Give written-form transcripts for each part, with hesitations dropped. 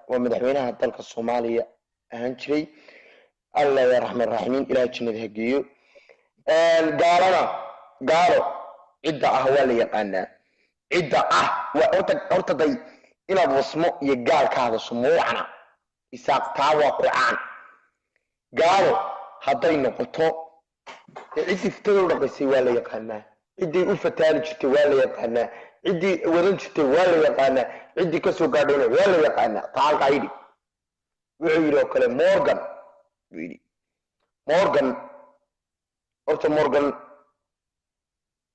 ومدحوينها dalka Soomaaliya ahaan jiray Allah ya raxmaan raxiim ilaahay jannada ha geeyo gaalo cidda ah waa la yaqaanaa cidda ah waa horta day inaad wasmo iyo gaalkaada sumuucna isaaq taa waa ku caan gaalo hadday noqoto ciddii fitada u dhaqaysay waa la yaqaanaa ciddii u fataali jirtay waa la yaqaanaa ciddii wadan jirtay waa la yaqaanaa ciddii ka soo gaadhayna waa la yaqaanaa taa halkaa yidhi wuxuu yidhi oo kale Morgan buu yidhi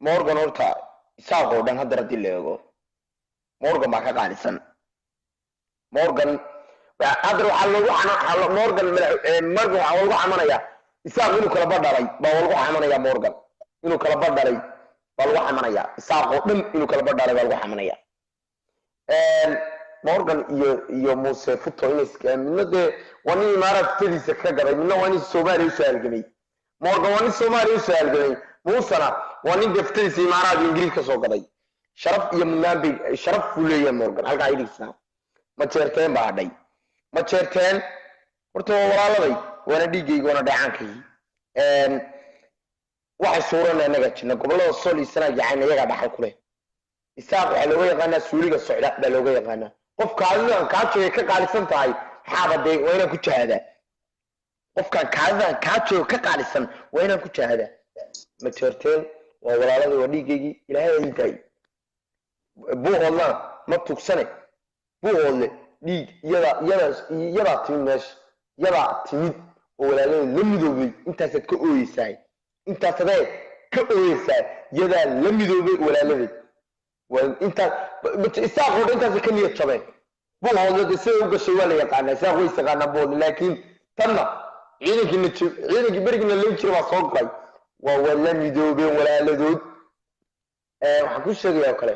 Morgan horta isaaqoo dhan hadda haddii la eego Morgan baa ka qaalisan Morgan hadda waxaa loogu Morgan waxaa loogu xamanayaa isaaq inuu kala badhalay baa loogu xamanayaa Morgan inuu kala badhalay baa lagu xamanayaa isaaqoo dhan inuu kala badhalay baa lagu xamanayaa Morgan iyo Muuse Futo midna dee waa nin imaaraadkiisa ka gaday midna waa nin Soomaaliya u soo halgamay Morgan waa nin Soomaaliya u soo halgamay Muusana waa nin deftadiisa imaaraad Ingiriis ka soo gaday sharaf iyo mudnaan sharaf uu leeyahay Morgan halkaa idhigsana ma jeerteen baa hadhay ma jeerteen horta waa walaaladay waana dhiigayga waana dhacaankaygi waxay suurana anaga jirna gobollada Sool iyo Sanaag yacni iyaga dhaxal ku leh isaaq waxaa looga yaqaanaa suuliga socda baa looga yaqaanaa qofka adigan kaajooga ka qaalisan tahay xaabadee waa inaan ku jahaadaa qofkan kaadidan kaajooga ka qaalisan waa inaan ku jahaadaa ma jeerteen waa walaaladii waa dhiigaygii ilaahay ay tahay buuhoodna ma tugsane buuhoodle dhiig yadaa timid meesha yadaa timid oo walaaladii la midoobay intaasaad ka ooyeysaay intaasadee ka ooyeysaa yadaa la midoobay walaaladii intaas isaaqoo dhan intaas ka niyad jabeen buuhoodle sida u gashay waa la yaqaanaa isaaq way yaqaanaa buuhoodle laakiin tanna ciidankii berigina leen jira baa soo galay waa la midoobeen walaaladood waxaan ku sheegayaa oo kale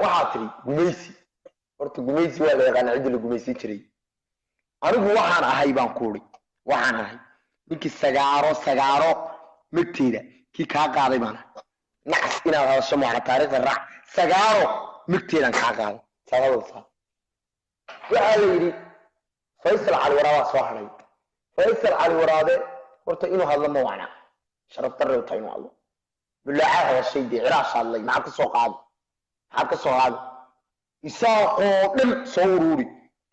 waxaa tiri gumaysi horta gumaysi waa la yaqaanaa cidda la gumaysi jiray anigu waxaan ahay baan ku uri waxaan ahay ninkii sagaaro magteeda kii kaa qaaday baan ahay nacas inaad hadasho macna taariikhda raac sagaaro magteedaan kaa qaaday sababta waxaa la yidhi Faysal Cali Waraabe soo haray Faysal Cali Waraabe horta inuu hadlo ma wacna sharaf darro u tahay inuu hadlo bilaaca hadashay diraash hadlay maxaa ka soo qaad isaaqoo dhan soo ururi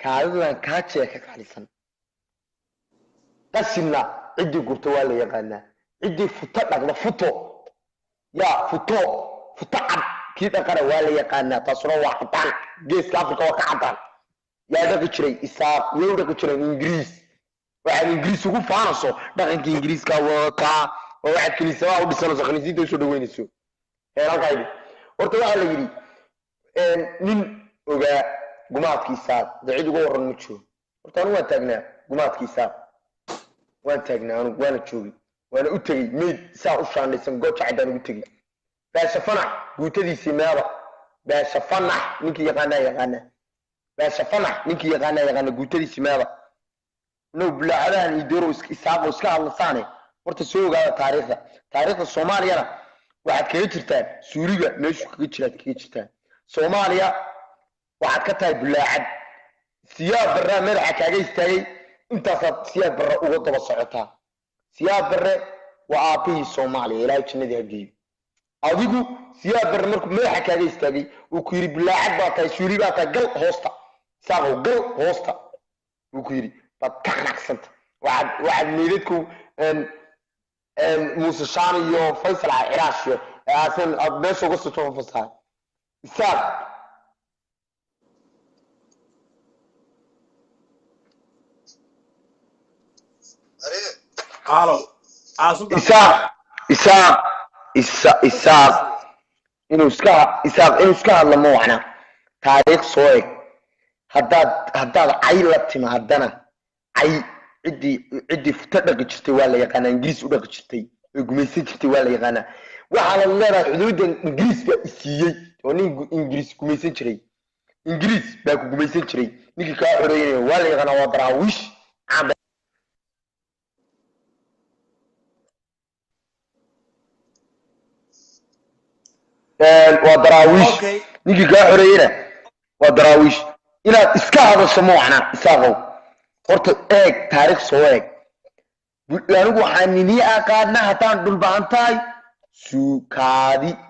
kaadidan kaajee ka qaalisan qasina ciddii gurto waa la yaqaanaa ciddii futo dhaqda futo cad kii dhaqana waa la yaqaanaa taasuna waa cadaan geeska Afrika waa ka cadaan yaa dhaqi jiray isaaq way dhaqi jiray Ingiriis waxaan Ingiriis ugu faanaso dhaqanka Ingiriiska waa waxaad kaniisadaha u dhisanayso khaniisiinta u soo dhaweynayso halkaydi horta waxaa la yidhi nin ogaa gumaadkiisa cid uga waran ma jiro horta anu waan taagnaa gumaadkiisa waan taagnaa anu waana joogay waana u tegey meyd saa u shaandhaysan gooja caddaan ugu tegey baasha fanax guutadiisii meeba baasha fanax ninkii yaqaana guutadiisii meeba no bilaacadahan iyo dooro isaaqo iska hadlasaane horta soo ogaada taariikhda Soomaaliyana waxaad kaga jirtaan suuriga meeshu kaga jirtaan Soomaaliya waxaad ka tahay bilaacad siyaab barra madaxa kaaga istaagay intaasaad siyaab barra uga daba socotaa siyaab barre waa aabihii Soomaaliya ilaahay jannada ha geeyo adigu siyaab barre markuu madaxa kaaga istaagay uu ku yiri bilaacad baa tahay suuri baa tahay gal hoosta saaqo gal hoosta uu ku yiri bad ka xanaaqsanta waxaad meedadku Muuse Shaani iyo Faysal Ciraash iyo aasan meesha uga soo fasahay isaaq isaaq inuu iska hadla ma wacna taariikh soo eg haddaad cay la timaadana cay ciddii futa dhaqi jirtay waa la yaqaanaa Ingiriis u dhaqi jirtay oo gumaysan jirtay waa la yaqaanaa waxaa la leedahay xuduudan Ingiriis baa isiiyey oo nin Ingiriis gumaysan jiray Ingiriis baa ku gumaysan jiray ninkii kaa xoreeyay waa la yaqaanaa waa daraawiish waa daraawiish ninkii kaa xoreeyayna waa daraawiish inaad iska hadasho ma wacnaa isaaqow horta eeg taariikh soo eeg anigu waxaan nini aqaana haddaan dhulbaan tahay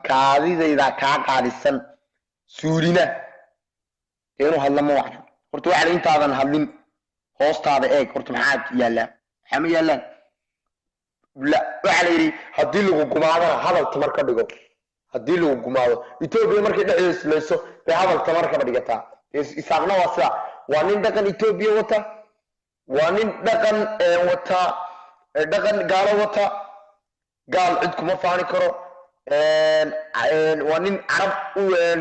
kaadidaydaa kaa qaadisan suulina inuu hadla ma wacna horta waxaa intaadan hadlin hoostaada eeg horta maxaa yaallaa maxaa ma yaallaan waxaa la yidhi haddii lagu gumaadona hadal tamar ka dhigo haddii lagu gumaado etoobiya markay dhexdeeda islayso bay hadal tamar kaba dhigataa isaaqna waa sida waa nin dhaqan etoobiya wata waa nin dhaqan wata dhaqan gaalo wata gaal cid kuma faani karo waa nin carab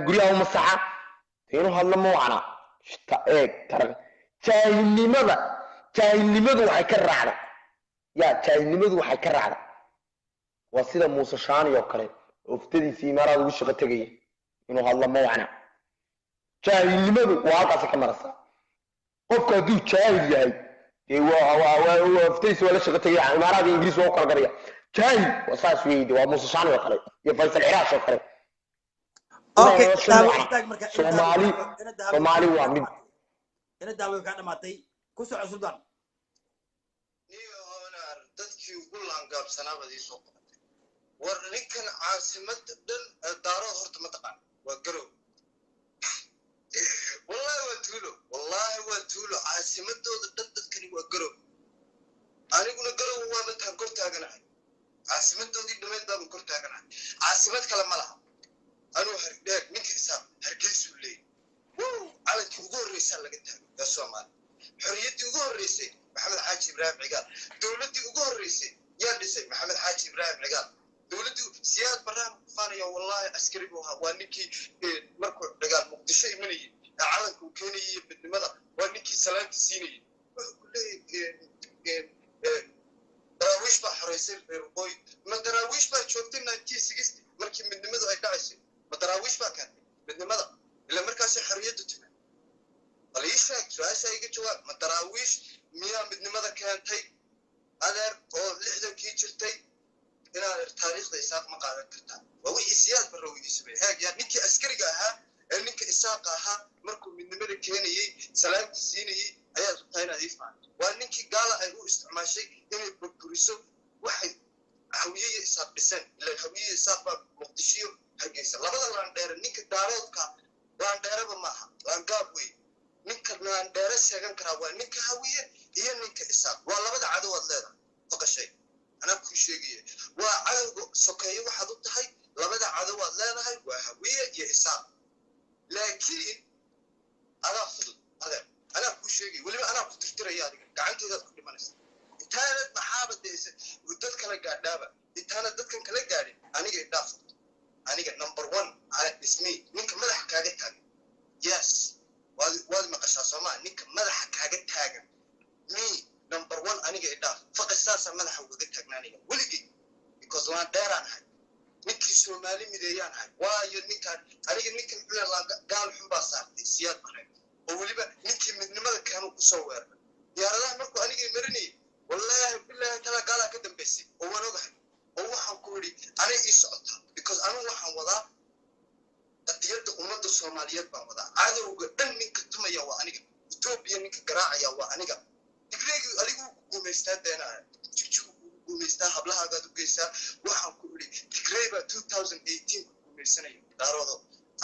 guryaha u masaxa inuu hadla ma wacna eeg jaahilnimadu waxay ka raacda jaahilnimadu waxay ka raacda waa sida muuse shaani oo kale oftadiisii imaaraad ugu shaqo tegaya inuu hadla ma wacna jaahilnimadu waa halkaasi ka marasa qofku hadduu jaahil yahay oftadiisi waa la shaqo tegaya imaaraad iyo ingiriis waa u kala garaya jaahil waa saas weyde waa muuse shaani oo kale iyo faysal ciraash oo kale soomaali waa mid ina daawo ka dhamaatay ku soo cusubdan dadkii ugu laangaabsanaabadii soo qabatay war ninkan caasimada dhan daaro horta ma taqaan waa garow wallahi waa tuulo caasimadooda dhan dadkani waa garow aniguna garow waa mataan kor taaganahay caasimadoodii dhammayd baan kor taaganahay caasimad kale ma laha anuu hardheeg ninka isaaq hargeysuu leeyahay calankii ugu horreysaa laga taago ee soomaali xorriyaddii ugu horreysay maxamed xaaji ibraahim cigaal dowladdii ugu horreysay yaa dhisay maxamed xaaji ibraahim cigaal dowladdii siyaad baraan faanaya wallahi askari buu ahaa waa ninkii markuu cigaal muqdisho imanayay ee calanka uu keenayay iyo midnimada waa ninkii salaanta siinayay wuxuu ku leeyahay daraawiish baa xoreysay reer waqooyi ma daraawiish baa joogtay 1960 markii midnimadu ay dhacaysay ma daraawiish baa keentay midnimada ila markaasay xorriyaddu timid bal ii sheeg su-aasha iga jawaab ma daraawiish miyaa midnimada keentay adeer oo 60kii jirtay inaad taariikhda isaaq ma qaadan kartaa waa wixii siyaad barra weydiisabay heeg yaa ninkii askariga ahaa ee ninka isaaqa ahaa markuu midnimada keenayey salaamta siinayey ayaad rabtaa inaad ii fahanto waa ninkii gaala ay u isticmaashay inay burburiso waxay hawiye iyo isaaq dhiseen ilaan hawiye iyo isaaq baa muqdishiyo hargeysa labada laandheere ninka daaroodka laandheereba maaha laangaab wey ninka laandheere sheegan karaa waa ninka hawiye iyo ninka isaaq waa labada cadow aad leedahay faqashay anaa kuu sheegaya waa cadowga sokeeye waxaad u tahay labada cadow aad leedahay waa hawiye iyo isaaq laakiin adaa fudud adeer anaa kuu sheegaya weliba anaa ku tirtiraya adiga gacanteedaad ku dhimanaysa intaanad maxaaba deese dad kala gaadhaaba intaanad dadkan kala gaadhin aniga idhaa fudud aniga number 1 is me ninka madaxa kaaga taagan yes waad maqashaa soomaa ninka madaxa kaaga taagan me number 1 aniga idhaa faqasaasa madaxa ugaga taagnaaniga weligay because laan dheeraan ahay ninkii soomaali mideeyaan ahay waayo ninkaan aniga ninkan gaal xun baa saartay siyaad baray oo weliba ninkii midnimada keenuu kusoo weeraray diyaaradaha markuu anigay marinayay wallaahi bilaahi tala gaalaa ka dambaysay oo waan ogahay oo waxaan ku yidhi anay ii socotaa because anigu waxaan wadaa qadiyadda ummadda soomaaliyeed baan wadaa cadowga dhan ninka tumaya waa aniga etoobiya ninka garaacaya waa aniga digreegii adigu guumaystaa deenaa jigjigu guumaystaa hablahaagaad u geysaa waxaan ku idhi digrey baa 2018 ku guumaysanaya daaroodo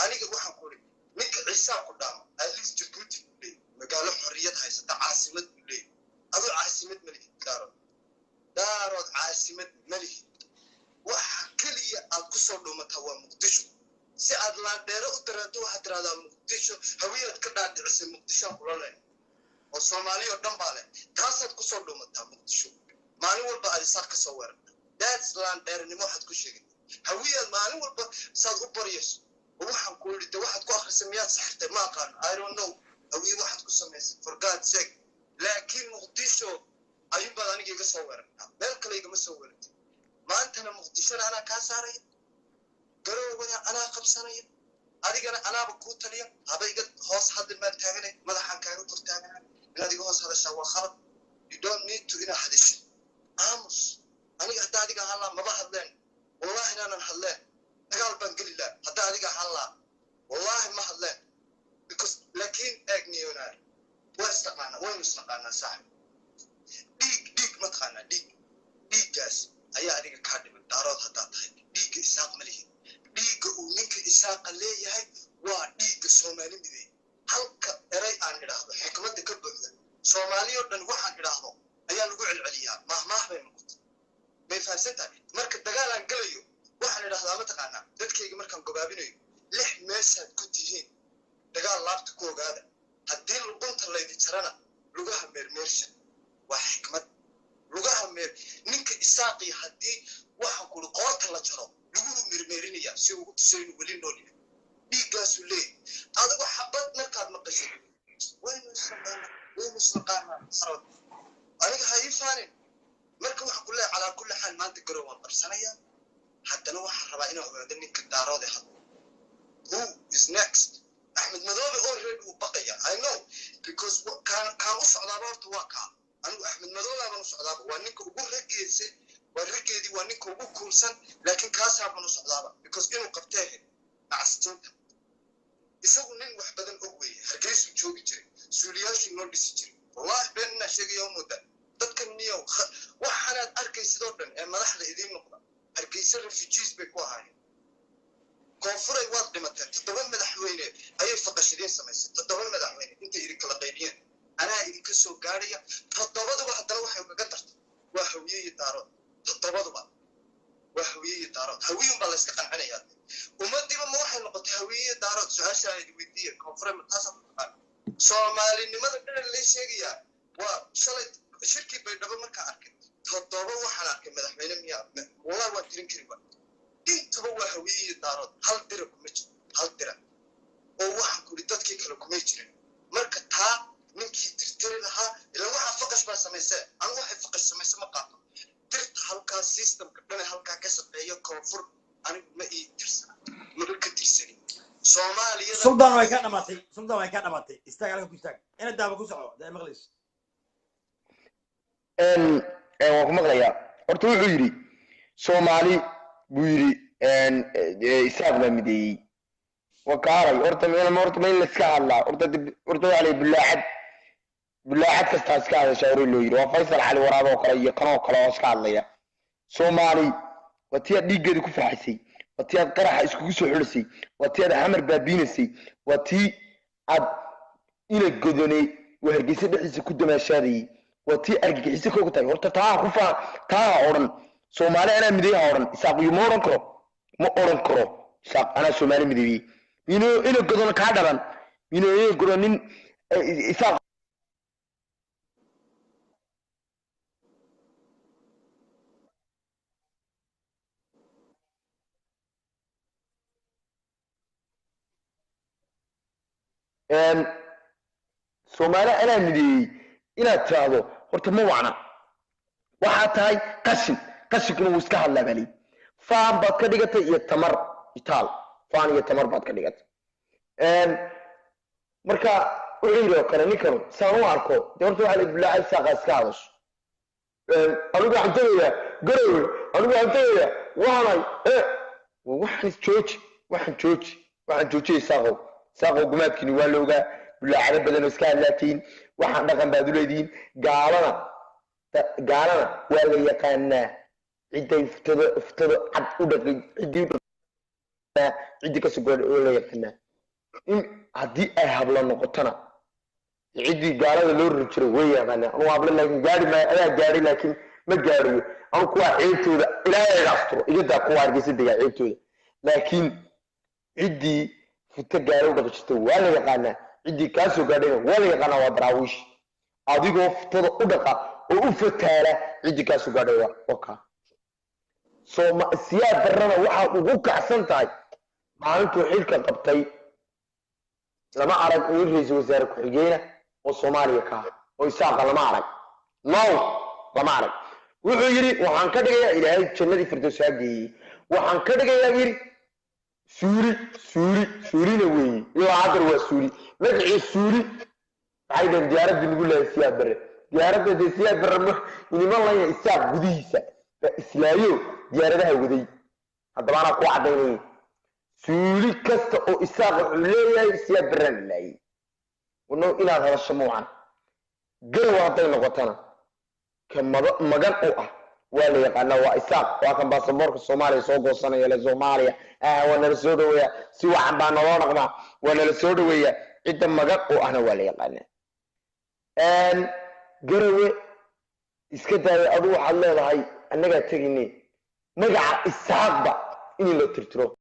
aniga waxaan ku idhi ninka ciisaa ku dhaamo atleast jabuuti ku leeyahy magaalo xorriyad haysata caasimad ku leeyahy adoo caasimad ma lihid daarood caasimad ma lihid waxa keliya aad ku soo dhuumataa waa muqdisho si aad laandheere u dareento waxaad tiraahdaa muqdisho hawiyaad ka dhaadhicisay muqdishoan kula leh oo soomaaliya oo dhan baa leh taasaad ku soo dhuumataa muqdisho maalin walba aad isaaq ka soo weerarta that's laandheerenimo waxaad ku sheegay hawiyaad maalin walba saad u baryayso oo waxaan ku yidhi de waxaad ku akhrisay miyaad saxirtay ma aqaano I don't know hawiye waxaad ku samaysay for God's sake laakiin muqdisho ayuunbaad aniga iga soo weerartaa meel kale igama soo weerartay maantana muqdishona anaa kaa saaraya garowgana anaa qabsanaya adigana anaaba kuu taliya haba iga hoos hadli maan taaganay madaxaan kaaga kor taaganay inaad iga hoos hadashaa waa khalad you don't need to inaa hadisho aamus aniga haddaa adiga hadlaa maba hadleen wallahi inaanan hadleen dagaal baan geli laha haddaa adiga hadlaa wallahi ma hadleen because laakiin eegniyoona waa istaqaana waynu isnaqaanaa saaxib dhiig ma taqaanaa dhiiggaas ayaa adiga kaa dhiman daarood haddaa tahay dhiigga isaaq ma lihin dhiigga uu ninka isaaqa leeyahay waa dhiigga soomaali mideey halka eray aan idhaahdo xikmadda ka buuxda soomaaliyoo dhan waxaan idhaahdo ayaa lagu celceliyaa mahmaah bay noqotay may fahamsan tahay marka dagaalaan galayo waxaan idhahdaa ma taqaanaa dadkayga markaan gobaabinayo 6 meesaad ku tihiin dagaal laabta ku ogaada haddii luqunta laydi jarana lugaha meermeersha waa xikmad lugaha ninka isaaqii haddii waxaan kuli qoorta la jaro luguhu meermeerinaya si ugu tusaynu weli nool yahay dhiiggaasuu leeyahay adigu xabad markaad maqashay waynu isnaqaanaa sarod aniga ha ii faanin marka waxaan ku leeyahay calaa kulli xaal maanta garow waan qabsanayaa haddana waxaan rabaa inaan ogaado ninka daaroode hadlo who is next axmed madoobe already uu baqaya I know because kaan u socdaaba horta waa kaa anigu axmed madoobaabaan u socdaaba waa ninka ugu rageysay waa rageedii waa ninka ugu kuulsan laakiin kaasaabaan u socdaaba because inuu qabteehe macastinta isagu nin wax badan og weeye hargeysuu joogi jiray suuliyaashii noo dhisi jiray wallahi been inaa sheegaya u moodaa dadkan niyow waxaanaad arkaysidoo dhan ee madaxda idiin noqda hargeysa refugees bay ku ahaayeen koonfuray waad dhimateen 7 madaxweyne ayay faqashadeen samaysay 7 madaxweyne intay idin kala qaybiyeen anaa idinka soo gaadhaya 7duba haddana waxay ugaga dartay waa hawiye iyo daarood 7duba waa hawiye iyo daarood hawiyun baa layska qancinayaa ummadiiba ma waxay noqotay hawiye iyo daarood su-aasha ay weydiiyeen koonfuray mataasaa ku taqaan soomaalinimada dhan lay sheegayaa waa shalay shirkii baydhabo markaa arkay 7 waxaan arkay madaxweyne miyaa wallahi waa tirin kari waa intuba waa hawiye iyo daarood hal dira kuma jiro hal dira oo waxaan kuli dadkii kale kumay jirin marka taa ninkii tirtiri lahaa ilaa waxaa faqash baa samaysee anu waxay faqash samayse ma qaato dirta halkaa systemka dhane halkaa ka shaqeeya koonfur anigu ma ii tirsana maba ka tirsani soomaaliyada suldaan way ka dhamaatay istaag halka ku istaag ina daaba ku soco daa maqlays waan ku maqlayaa horta wuxuu yidhi soomaali buu yidhi isaaq baa mideeyey wakaaray horta ma in layska hadlaa horta waxaa lay bulaacad kastaa iska hadashaa hore loo yidhi waa faysal cali waraab oo kale iyo kanoo kale oo iska hadlaya soomaali waa tii aad dhiiggeeda ku farxaysay waa tii aad qaraxa iskugu soo xulisay waa tii aad xamar baabiinaysay waa tii aad ina godonay waa hargeysa dhexdiisa ku damaashaadayay waa tii argagixisa koogu tahay horta taa odhan soomaali anaa mideeyaha odhan isaaq iyo ma odhan karo isaaq anaa soomaali mideeyey ina godon kaa dhalan ina godon nin isaaq soomaali anaa mideeyey inaad tiraahdo horta ma wacna waxaa tahay qashinkuna wuu iska hadlaa baa leeyi faan baad ka dhigatay iyo tamar itaal faan iyo tamar baad ka dhigatay marka wuxuu yidhi oo kale ninkanu saan u arko dee horta waxaa la bulaacay saaqa iska hadasho anigu waxaan tegayaa garowe anigu waxaan tegayaa waanay waxaan joojiyey saaqow gumaadkiini waa loogaa bulaacado badan oo iska hadlaatiin waxaan dhaqan baad u leedihiin gaalana waa la yaqaanaa cidday iftada cad u dhaqay ciddii ka sugan oo la yaqaanaa in haddii ay habla noqotona ciddii gaalada loo rori jiray way yaqaanaa anu habla laakiin gaari maayo adaa gaari laakiin ma gaariyo anu kuwaa ceebtooda ilaahay iga asturo igadaa kuwa hargeysa degaa ceebtooda laakiin ciddii futa gaara u dhaqi jirta waa la yaqaanaa ciddii kaa soo gaadhayna waa la yaqaanaa waa daraawiish adigoo futada u dhaqa oo u fataala ciddii kaa soo gaadhay waa kaa siyaad darrana waxaad ugu kacsan tahay maalintuu xilka qabtay lama arag nin ra-iisul wasaare ku-xigeyna oo soomaaliya ka ah oo isaaqa lama arag lama arag wuxuu yidhi waxaan ka dhigayaa ilaahay jannadii firdaws haa geeyey waxaan ka dhigayaa yidhi suulina weeye ilaa haddar waa suuli magacii suuli waxay dhaheen diyaaraddii nagu leehay siyaad barre diyaaradda dee siyaad barre iniman laya isaaq gudihiisa islaayo diyaaradaha waday haddaba anaa ku caddaynaya suuli kasta oo isaaq wuxuu leeyahay siyaad baraan laayay wano inaad hadasho muucan garow hadday noqotana ka magan u ah waa la yaqaanaa waa isaaq waa kan baasaboorka soomaaliya soo goosanaya le soomaaliya waa nala soo dhaweeya si wacan baa naloo dhaqmaa waa nala soo dhaweeya cidda magan u ahna waa la yaqaanaa garowe iska daaya adu waxaad leedahay annagaa tegine magaca isaaqba in la tirtiro